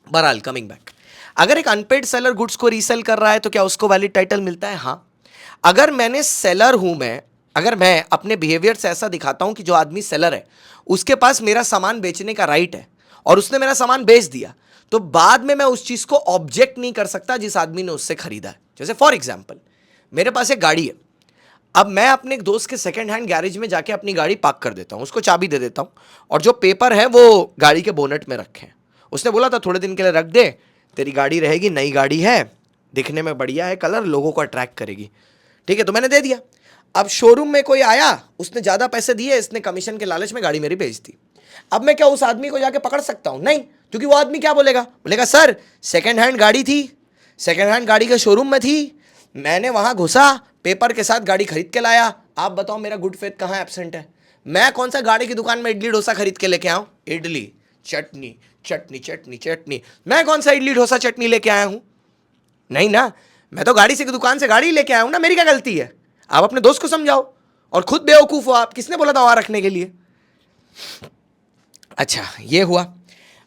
बहरहाल, कमिंग बैक, अगर एक अनपेड सेलर गुड्स को रीसेल कर रहा है तो क्या उसको वैलिड टाइटल मिलता है? हाँ। अगर मैंने सेलर हूं, अगर मैं अपने बिहेवियर से ऐसा दिखाता हूं कि जो आदमी सेलर है उसके पास मेरा सामान बेचने का राइट है और उसने मेरा सामान बेच दिया, तो बाद में मैं उस चीज को ऑब्जेक्ट नहीं कर सकता जिस आदमी ने उससे खरीदा है। जैसे फॉर एग्जांपल, मेरे पास एक गाड़ी है, अब मैं अपने एक दोस्त के सेकंड हैंड गैरेज में जाके अपनी गाड़ी पार्क कर देता हूं, उसको चाबी दे देता हूं और जो पेपर है वो गाड़ी के बोनेट में रखे हैं। उसने बोला था थोड़े दिन के लिए रख दे, तेरी गाड़ी रहेगी, नई गाड़ी है, दिखने में बढ़िया है, कलर लोगों को अट्रैक्ट करेगी। ठीक है, तो मैंने दे दिया। अब शोरूम में कोई आया, उसने ज्यादा पैसे दिए, इसने कमीशन के लालच में गाड़ी मेरी बेच दी। अब मैं क्या उस आदमी को जाके पकड़ सकता हूं? नहीं, क्योंकि वो आदमी क्या बोलेगा? बोलेगा सर सेकंड हैंड गाड़ी थी, सेकंड हैंड गाड़ी के शोरूम में थी, मैंने वहां घुसा, पेपर के साथ गाड़ी खरीद के लाया, आप बताओ मेरा गुड फेथ कहां एब्सेंट है? मैं कौन सा गाड़ी की दुकान में इडली डोसा खरीद के लेके आऊं? इडली चटनी चटनी चटनी चटनी, मैं कौन सा इडली डोसा चटनी लेके आया हूं? नहीं ना, मैं तो गाड़ी से दुकान से गाड़ी लेके आया हूं ना, मेरी क्या गलती है? आप अपने दोस्त को समझाओ, और खुद बेवकूफ हो आप, किसने बोला था वहां रखने के लिए? अच्छा, ये हुआ।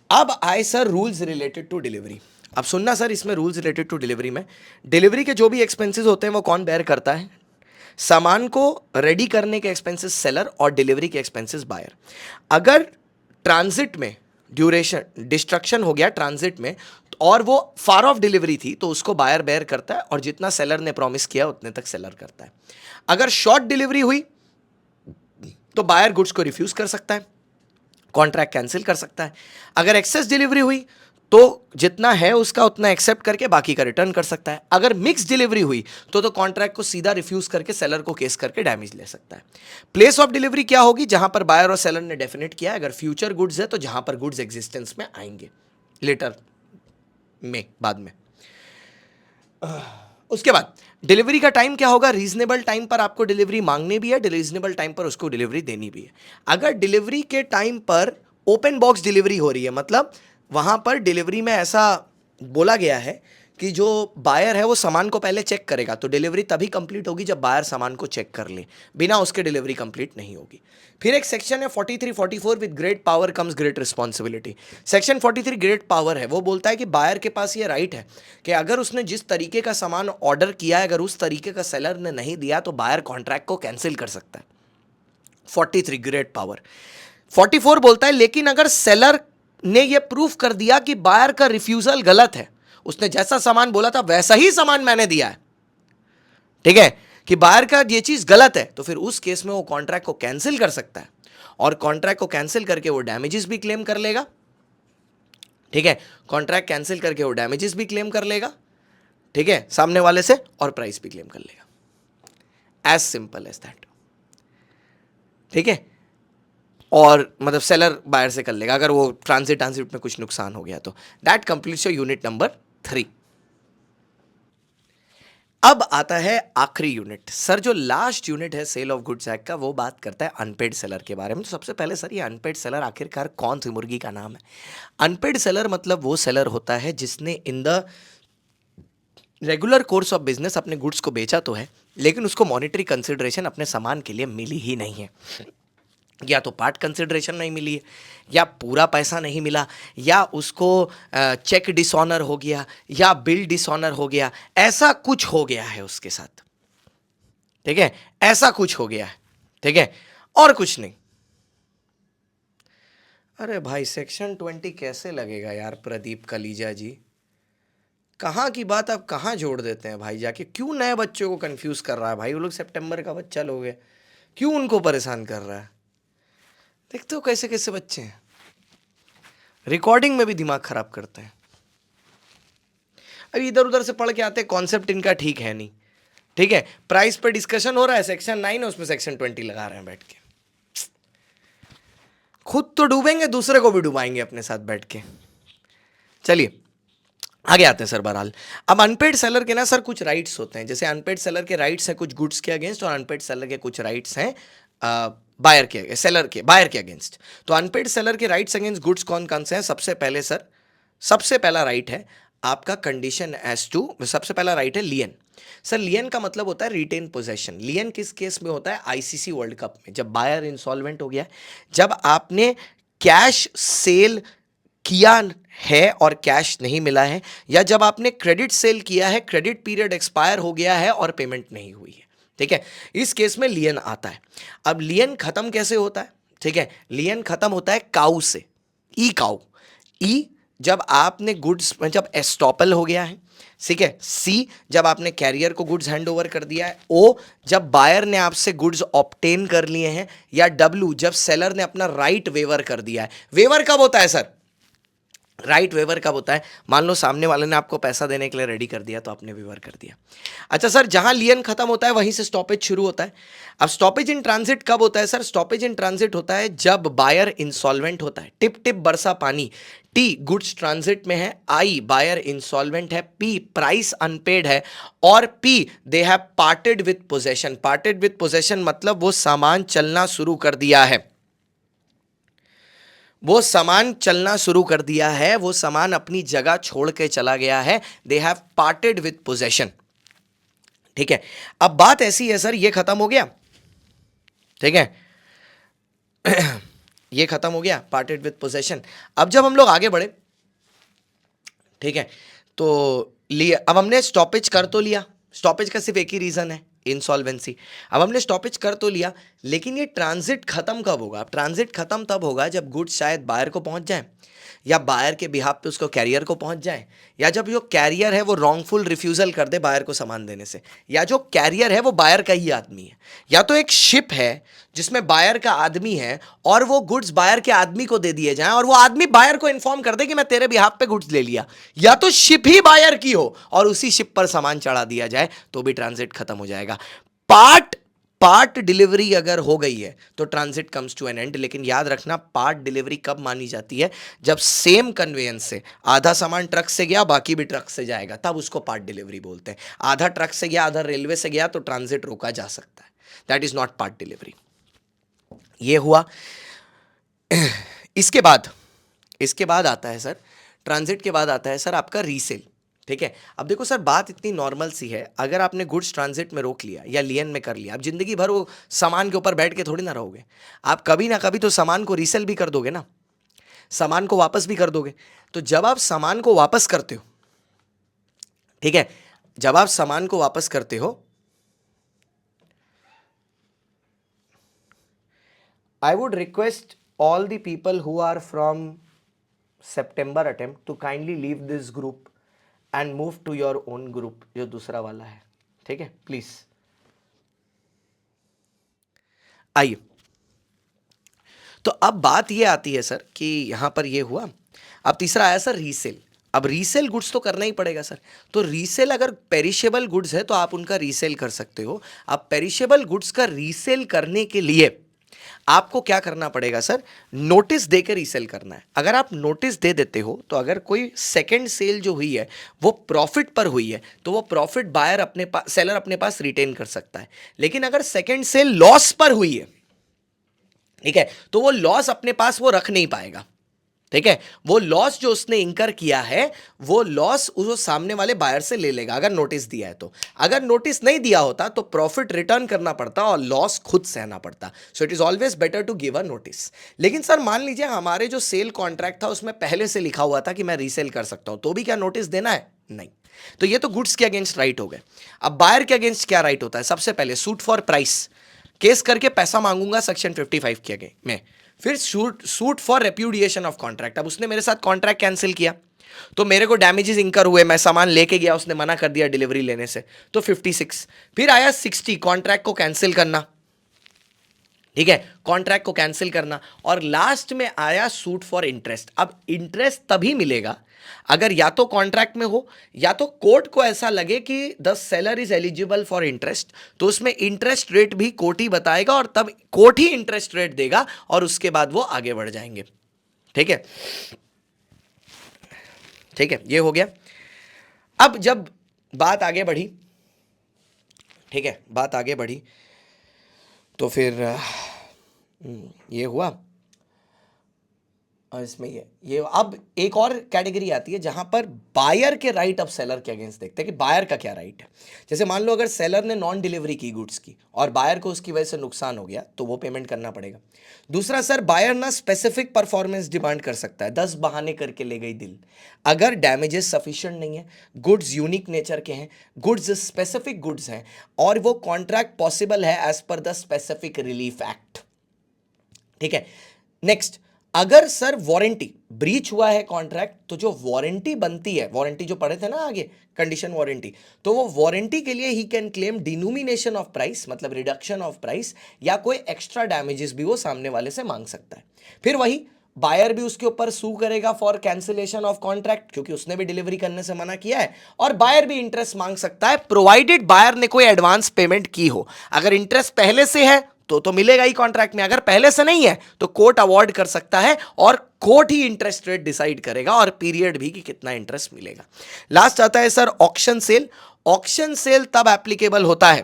अब आए sir rules related to delivery. अब सुनना सर, इसमें रूल्स रिलेटेड टू डिलीवरी में, डिलीवरी के जो भी एक्सपेंसेस होते हैं वो कौन बेयर करता है? सामान को रेडी करने के एक्सपेंसेस सेलर और डिलीवरी के एक्सपेंसेस बायर। अगर ट्रांजिट में ड्यूरेशन डिस्ट्रक्शन हो गया ट्रांजिट में और वो फार ऑफ डिलीवरी थी तो उसको बायर बेयर करता है और जितना सेलर ने प्रॉमिस किया उतने तक सेलर करता है। अगर शॉर्ट डिलीवरी हुई तो बायर गुड्स को रिफ्यूज कर सकता है, कॉन्ट्रैक्ट कैंसिल कर सकता है। अगर एक्सेस डिलीवरी हुई तो जितना है उसका उतना एक्सेप्ट करके बाकी का रिटर्न कर सकता है। अगर मिक्स डिलीवरी हुई तो कॉन्ट्रैक्ट को सीधा रिफ्यूज करके सेलर को केस करके डैमेज ले सकता है। प्लेस ऑफ डिलीवरी क्या होगी? जहां पर बायर और सेलर ने डेफिनेट किया है। अगर फ्यूचर गुड्स है तो जहां पर गुड्स एग्जिस्टेंस में आएंगे लेटर में, बाद में। उसके बाद डिलीवरी का टाइम क्या होगा? रीजनेबल टाइम पर आपको डिलीवरी मांगनी भी है, रीजनेबल टाइम पर उसको डिलीवरी देनी भी है। अगर डिलीवरी के टाइम पर ओपन बॉक्स डिलीवरी हो रही है, मतलब वहां पर डिलीवरी में ऐसा बोला गया है कि जो बायर है वो सामान को पहले चेक करेगा, तो डिलीवरी तभी कंप्लीट होगी जब बायर सामान को चेक कर ले, बिना उसके डिलीवरी कंप्लीट नहीं होगी। फिर एक सेक्शन है 43, 44 with great power comes great responsibility. Section 43 great power है, वो बोलता है कि बायर के पास ये राइट है कि अगर उसने जिस तरीके का सामान ऑर्डर किया है अगर उस तरीके का सेलर ने नहीं दिया तो बायर कॉन्ट्रैक्ट को कैंसिल कर सकता है। 43 ग्रेट पावर। 44 बोलता है लेकिन अगर सेलर ने यह प्रूफ कर दिया कि बायर का रिफ्यूजल गलत है, उसने जैसा सामान बोला था वैसा ही सामान मैंने दिया है, ठीक है, कि बायर का ये चीज गलत है, तो फिर उस केस में वो कॉन्ट्रैक्ट को कैंसिल कर सकता है और कॉन्ट्रैक्ट को कैंसिल करके वो डैमेजेस भी क्लेम कर लेगा। ठीक है, कॉन्ट्रैक्ट कैंसिल करके वो डैमेजेस भी क्लेम कर लेगा, ठीक है, सामने वाले से, और प्राइस भी क्लेम कर लेगा। As simple as that. ठीक है, और मतलब सेलर बायर से कर लेगा अगर वो ट्रांजिट में कुछ नुकसान हो गया तो। That completes your unit number 3। अब आता है आखिरी यूनिट। सर जो लास्ट यूनिट है सेल ऑफ गुड्स एक्ट का, वो बात करता है अनपेड सेलर के बारे में। तो सबसे पहले सर ये अनपेड सेलर आखिरकार कौन सी मुर्गी का नाम है? अनपेड सेलर मतलब वो सेलर होता है जिसने इन the regular course of business अपने गुड्स को बेचा तो है, लेकिन उसको मॉनेटरी कंसिडरेशन अपने सामान के लिए मिली ही नहीं है। या तो पार्ट कंसिडरेशन नहीं मिली है, या पूरा पैसा नहीं मिला, या उसको चेक डिसऑनर हो गया, या बिल डिसऑनर हो गया, ऐसा कुछ हो गया है उसके साथ। ठीक है, ऐसा कुछ हो गया है, ठीक है, और कुछ नहीं। अरे भाई सेक्शन 20 कैसे लगेगा यार प्रदीप कलीजा जी? कहाँ की बात आप कहाँ जोड़ देते हैं भाई जाके? क्यों नए बच्चों को कंफ्यूज कर रहा है भाई? वो लोग सितंबर का बच्चा लोग है, क्यों उनको परेशान कर रहा है? देखते हो कैसे कैसे बच्चे हैं, रिकॉर्डिंग में भी दिमाग खराब करते हैं। अभी इधर उधर से पढ़ के आते हैं, कॉन्सेप्ट इनका ठीक है नहीं। ठीक है, प्राइस पे डिस्कशन हो रहा है, सेक्शन 9 है उसमें सेक्शन 20 लगा रहे हैं बैठ के। खुद तो डूबेंगे, दूसरे को भी डुबाएंगे अपने साथ बैठ के। चलिए आगे आते हैं सर। बहरहाल अब अनपेड सेलर के ना सर कुछ राइट्स होते हैं। जैसे अनपेड सेलर के राइट्स हैं कुछ गुड्स के अगेंस्ट, और अनपेड सेलर के कुछ राइट्स हैं बायर के, सेलर के, बायर के अगेंस्ट। तो अनपेड सेलर के राइट्स अगेंस्ट गुड्स कौन कौन से हैं? सबसे पहले सर, सबसे पहला राइट है आपका कंडीशन एज टू, सबसे पहला राइट है लियन। सर लियन का मतलब होता है रिटेन पोजेशन। लियन किस केस में होता है? आईसीसी वर्ल्ड कप में, जब बायर इंसॉल्वेंट हो गया, जब आपने कैश सेल किया है और कैश नहीं मिला है, या जब आपने क्रेडिट सेल किया है, क्रेडिट पीरियड एक्सपायर हो गया है और पेमेंट नहीं हुई है। ठीक है, इस केस में लियन आता है। अब लियन खत्म कैसे होता है? ठीक है, लियन खत्म होता है काउ से, ई काउ। ई जब आपने गुड्स, जब एस्टॉपल हो गया है, ठीक है। सी जब आपने कैरियर को गुड्स हैंड ओवर कर दिया है। ओ जब बायर ने आपसे गुड्स ऑब्टेन कर लिए हैं। या डब्ल्यू जब सेलर ने अपना राइट वेवर कर दिया है। वेवर कब होता है सर? राइट वेवर कब होता है? मान लो सामने वाले ने आपको पैसा देने के लिए रेडी कर दिया तो आपने वेवर कर दिया। अच्छा सर, जहां लियन खत्म होता है वहीं से स्टॉपेज शुरू होता है। अब स्टॉपेज इन ट्रांजिट कब होता है सर? स्टॉपेज इन ट्रांजिट होता है जब बायर इंसॉल्वेंट होता है। टिप टिप बरसा पानी। टी गुड्स ट्रांजिट में है। आई बायर इंसॉल्वेंट है। पी प्राइस अनपेड है। और P they have parted with possession. Parted with possession मतलब वो सामान चलना शुरू कर दिया है, वो सामान चलना शुरू कर दिया है, वो सामान अपनी जगह छोड़ के चला गया है। They have parted with possession. ठीक है, अब बात ऐसी है सर, ये खत्म हो गया, ठीक है ये खत्म हो गया पार्टेड विथ पोजेशन। अब जब हम लोग आगे बढ़े, ठीक है, तो लिया, अब हमने स्टॉपेज कर तो लिया, स्टॉपेज का सिर्फ एक ही रीजन है, इंसॉल्वेंसी। अब हमने स्टॉपेज कर तो लिया, लेकिन ये ट्रांजिट खत्म कब होगा? अब ट्रांजिट खत्म तब होगा जब गुड्स शायद बायर को पहुंच जाए, या बायर के बिहाफ पे उसको कैरियर को पहुंच जाए, या जब जो कैरियर है वो रॉन्गफुल रिफ्यूजल कर दे बायर को सामान देने से, या जो कैरियर है वो बायर का ही आदमी है, या तो एक शिप है जिसमें बायर का आदमी है और वो गुड्स बायर के आदमी को दे दिए जाएं और वो आदमी बायर को इन्फॉर्म कर दे कि मैं तेरे बिहाफ पे गुड्स ले लिया, या तो शिप ही बायर की हो और उसी शिप पर सामान चढ़ा दिया जाए, तो भी ट्रांजिट खत्म हो जाएगा। पार्ट डिलीवरी अगर हो गई है तो transit comes to an end. लेकिन याद रखना, पार्ट डिलीवरी कब मानी जाती है? जब सेम कन्वेयंस से आधा सामान ट्रक से गया, बाकी भी ट्रक से जाएगा, तब उसको पार्ट डिलीवरी बोलते हैं। आधा ट्रक से गया, आधा रेलवे से गया, तो ट्रांजिट रोका जा सकता है, that is not part delivery. ये हुआ। इसके बाद आता है सर, ट्रांजिट के बाद आता है सर आपका रीसेल। ठीक है, अब देखो सर, बात इतनी नॉर्मल सी है, अगर आपने गुड्स ट्रांजिट में रोक लिया या लियन में कर लिया, आप जिंदगी भर वो सामान के ऊपर बैठ के थोड़ी ना रहोगे, आप कभी ना कभी तो सामान को रीसेल भी कर दोगे ना, सामान को वापस भी कर दोगे। तो जब आप सामान को वापस करते हो, ठीक है, जब आप सामान को वापस करते हो, I would request all the people who are from September attempt to kindly leave this group and move to your own group, जो दूसरा वाला है। ठीक है, प्लीज आइए। तो अब बात ये आती है सर कि यहां पर ये हुआ, अब तीसरा आया सर रीसेल। अब रीसेल गुड्स तो करना ही पड़ेगा सर, तो रीसेल अगर पेरिशेबल गुड्स है तो आप उनका रीसेल कर सकते हो। अब पेरिशेबल गुड्स का रीसेल करने के लिए आपको क्या करना पड़ेगा सर? नोटिस देकर रीसेल करना है। अगर आप नोटिस दे देते हो तो अगर कोई सेकंड सेल जो हुई है वो प्रॉफिट पर हुई है तो वो प्रॉफिट बायर अपने पास, सेलर अपने पास रिटेन कर सकता है। लेकिन अगर सेकंड सेल लॉस पर हुई है, ठीक है, तो वो लॉस अपने पास वो रख नहीं पाएगा। ठीक है, वो लॉस जो उसने इंकर किया है वो लॉस उस सामने वाले बायर से ले लेगा अगर नोटिस दिया है तो। अगर नोटिस नहीं दिया होता तो प्रॉफिट रिटर्न करना पड़ता और लॉस खुद सहना पड़ता। So it is always better to give a notice. लेकिन सर मान लीजिए हमारे जो सेल कॉन्ट्रैक्ट था उसमें पहले से लिखा हुआ था कि मैं रीसेल कर सकता हूं, तो भी क्या नोटिस देना है? नहीं। तो ये तो गुड्स के अगेंस्ट राइट हो गए। अब बायर के अगेंस्ट क्या राइट होता है? सबसे पहले सूट फॉर प्राइस, केस करके पैसा मांगूंगा सेक्शन 55 के आगे में। फिर suit for repudiation of contract. अब उसने मेरे साथ कॉन्ट्रैक्ट कैंसिल किया तो मेरे को डैमेजेस इंकर हुए, मैं सामान लेके गया, उसने मना कर दिया डिलीवरी लेने से, तो 56। फिर आया 60, कॉन्ट्रैक्ट को कैंसिल करना। ठीक है, कॉन्ट्रैक्ट को कैंसिल करना। और लास्ट में आया सूट फॉर इंटरेस्ट। अब इंटरेस्ट तभी मिलेगा अगर या तो कॉन्ट्रैक्ट में हो या तो कोर्ट को ऐसा लगे कि the seller is eligible for interest, तो उसमें इंटरेस्ट रेट भी कोर्ट ही बताएगा और तब कोर्ट ही इंटरेस्ट रेट देगा और उसके बाद वो आगे बढ़ जाएंगे। ठीक है, ठीक है, ये हो गया। अब जब बात आगे बढ़ी, ठीक है, बात आगे बढ़ी तो फिर ये हुआ। और इसमें ये अब एक और कैटेगरी आती है जहां पर बायर के राइट अब सेलर के अगेंस्ट देखते हैं कि बायर का क्या राइट है। जैसे मान लो अगर सेलर ने नॉन डिलीवरी की गुड्स की और बायर को उसकी वजह से नुकसान हो गया तो वो पेमेंट करना पड़ेगा। दूसरा सर, बायर ना स्पेसिफिक परफॉर्मेंस डिमांड कर सकता है, 10 बहाने करके ले गई दिल। अगर डैमेजेस सफिशिएंट नहीं है, गुड्स यूनिक नेचर के हैं, गुड्स स्पेसिफिक गुड्स हैं और वो कॉन्ट्रैक्ट पॉसिबल है as per the specific relief act. ठीक है, नेक्स्ट, अगर सर वारंटी ब्रीच हुआ है कॉन्ट्रैक्ट, तो जो वारंटी बनती है, वारंटी जो पढ़े थे ना आगे, कंडीशन वारंटी, तो वो वारंटी के लिए he can claim denomination of price, मतलब रिडक्शन ऑफ प्राइस, या कोई एक्स्ट्रा डैमेजेस भी वो सामने वाले से मांग सकता है। फिर वही बायर भी उसके ऊपर सू करेगा फॉर कैंसिलेशन ऑफ कॉन्ट्रैक्ट, क्योंकि उसने भी डिलीवरी करने से मना किया है, और बायर भी इंटरेस्ट मांग सकता है प्रोवाइडेड बायर ने कोई एडवांस पेमेंट की हो। अगर इंटरेस्ट पहले से है तो मिलेगा ही कॉन्ट्रैक्ट में, अगर पहले से नहीं है तो कोर्ट अवॉर्ड कर सकता है और कोर्ट ही इंटरेस्ट रेट डिसाइड करेगा और पीरियड भी कि कितना इंटरेस्ट मिलेगा। लास्ट आता है sir auction sale. Auction sale तब एप्लीकेबल होता है,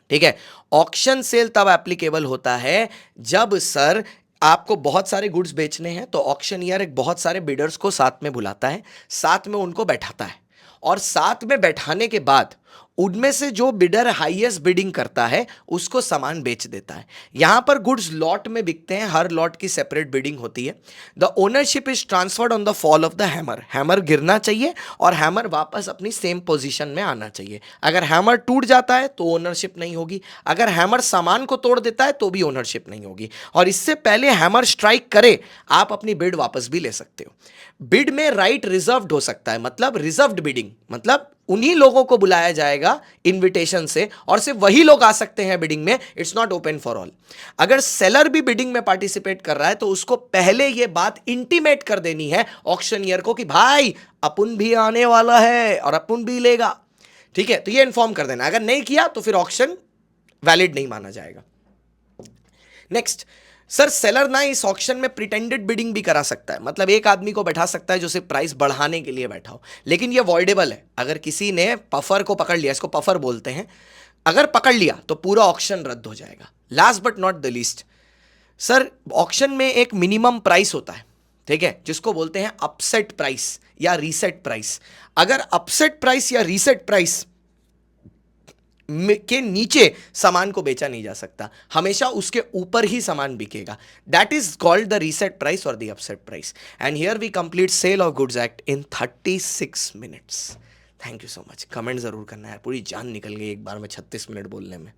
ठीक है, ऑक्शन सेल तब एप्लीकेबल होता है जब सर आपको बहुत सारे गुड्स बेचने हैं तो ऑक्शनियर एक बहुत सारे बिडर्स को साथ में बुलाता है, साथ में उनको बैठाता है और साथ में बैठाने के बाद उनमें से जो बिडर हाईएस्ट बिडिंग करता है उसको सामान बेच देता है। यहां पर गुड्स लॉट में बिकते हैं, हर लॉट की सेपरेट बिडिंग होती है। The ownership is transferred on the fall of the hammer. Hammer गिरना चाहिए और हैमर वापस अपनी सेम पोजीशन में आना चाहिए। अगर हैमर टूट जाता है तो ओनरशिप नहीं होगी, अगर हैमर सामान को तोड़ देता है तो भी ओनरशिप नहीं होगी। और इससे पहले हैमर स्ट्राइक करे आप अपनी बिड वापस भी ले सकते हो। बिड में राइट रिजर्व्ड हो सकता है, मतलब रिजर्व्ड बिडिंग, मतलब उन्हीं लोगों को बुलाया जाएगा इनविटेशन से और सिर्फ वही लोग आ सकते हैं बिडिंग में। It's not open for all. अगर सेलर भी बिडिंग में पार्टिसिपेट कर रहा है तो उसको पहले यह बात इंटीमेट कर देनी है ऑक्शनियर को कि भाई अपन भी आने वाला है और अपन भी लेगा, ठीक है, तो ये इन्फॉर्म कर देना। अगर नहीं किया तो फिर ऑक्शन वैलिड नहीं माना जाएगा। नेक्स्ट, सर सेलर ना इस ऑक्शन में प्रिटेंडेड बिडिंग भी करा सकता है, मतलब एक आदमी को बैठा सकता है जो सिर्फ प्राइस बढ़ाने के लिए बैठा हो, लेकिन ये वॉइडेबल है। अगर किसी ने पफर को पकड़ लिया, इसको पफर बोलते हैं, अगर पकड़ लिया तो पूरा ऑक्शन रद्द हो जाएगा। Last but not the least, sir auction में एक मिनिमम प्राइस होता है, ठीक है, जिसको बोलते हैं अपसेट प्राइस या रीसेट प्राइस। अगर अपसेट प्राइस या रीसेट प्राइस के नीचे सामान को बेचा नहीं जा सकता, हमेशा उसके ऊपर ही सामान बिकेगा। That is called the reset price और the upset price. And here we complete sale of goods act in 36 minutes. Thank you so much. Comment जरूर करना है, पूरी जान निकल गई एक बार में 36 मिनट बोलने में।